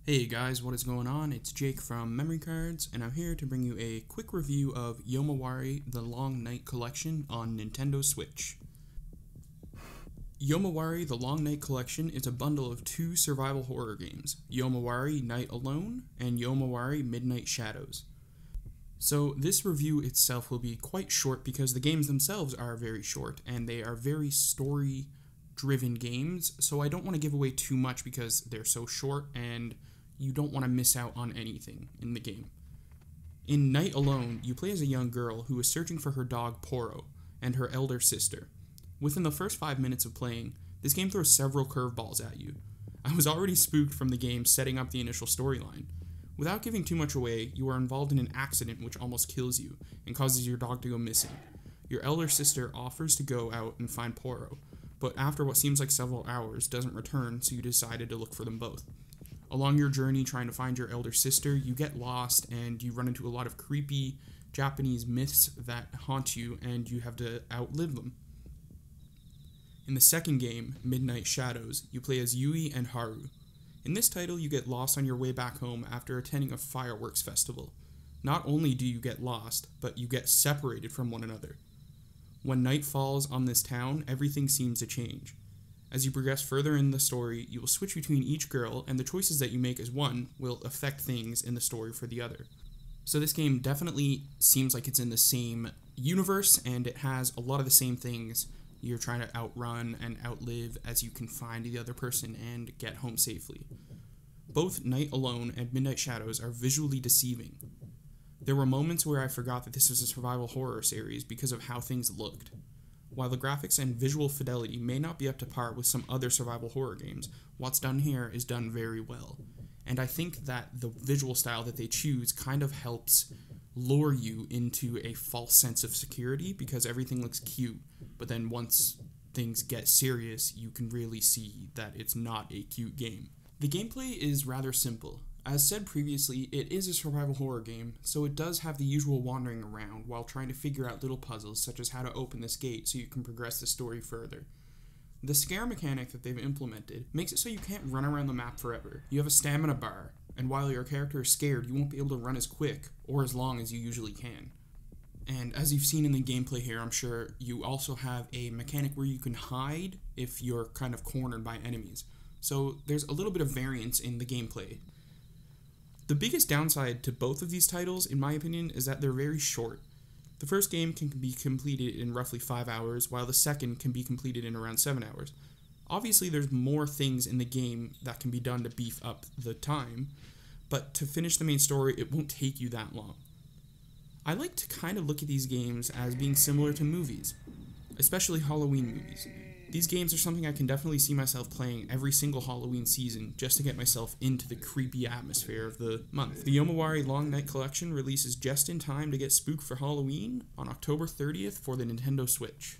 Hey guys, what is going on? It's Jake from Memory Cards, and I'm here to bring you a quick review of Yomawari: The Long Night Collection on Nintendo Switch. Yomawari: The Long Night Collection is a bundle of two survival horror games, Yomawari: Night Alone and Yomawari: Midnight Shadows. So this review itself will be quite short because the games themselves are very short, and they are very story-driven games, so I don't want to give away too much because they're so short and you don't want to miss out on anything in the game. In Night Alone, you play as a young girl who is searching for her dog Poro and her elder sister. Within the first 5 minutes of playing, this game throws several curveballs at you. I was already spooked from the game setting up the initial storyline. Without giving too much away, you are involved in an accident which almost kills you and causes your dog to go missing. Your elder sister offers to go out and find Poro, but after what seems like several hours doesn't return, so you decided to look for them both. Along your journey trying to find your elder sister, you get lost and you run into a lot of creepy Japanese myths that haunt you, and you have to outlive them. In the second game, Midnight Shadows, you play as Yui and Haru. In this title, you get lost on your way back home after attending a fireworks festival. Not only do you get lost, but you get separated from one another. When night falls on this town, everything seems to change. As you progress further in the story, you will switch between each girl, and the choices that you make as one will affect things in the story for the other. So this game definitely seems like it's in the same universe, and it has a lot of the same things you're trying to outrun and outlive as you can find the other person and get home safely. Both Night Alone and Midnight Shadows are visually deceiving. There were moments where I forgot that this was a survival horror series because of how things looked. While the graphics and visual fidelity may not be up to par with some other survival horror games, what's done here is done very well. And I think that the visual style that they choose kind of helps lure you into a false sense of security because everything looks cute, but then once things get serious, you can really see that it's not a cute game. The gameplay is rather simple. As said previously, it is a survival horror game, so it does have the usual wandering around while trying to figure out little puzzles such as how to open this gate so you can progress the story further. The scare mechanic that they've implemented makes it so you can't run around the map forever. You have a stamina bar, and while your character is scared, you won't be able to run as quick or as long as you usually can. And as you've seen in the gameplay here, I'm sure you also have a mechanic where you can hide if you're kind of cornered by enemies. So there's a little bit of variance in the gameplay. The biggest downside to both of these titles, in my opinion, is that they're very short. The first game can be completed in roughly 5 hours, while the second can be completed in around 7 hours. Obviously, there's more things in the game that can be done to beef up the time, but to finish the main story, it won't take you that long. I like to kind of look at these games as being similar to movies, especially Halloween movies. These games are something I can definitely see myself playing every single Halloween season just to get myself into the creepy atmosphere of the month. The Yomawari Long Night Collection releases just in time to get spooked for Halloween on October 30th for the Nintendo Switch.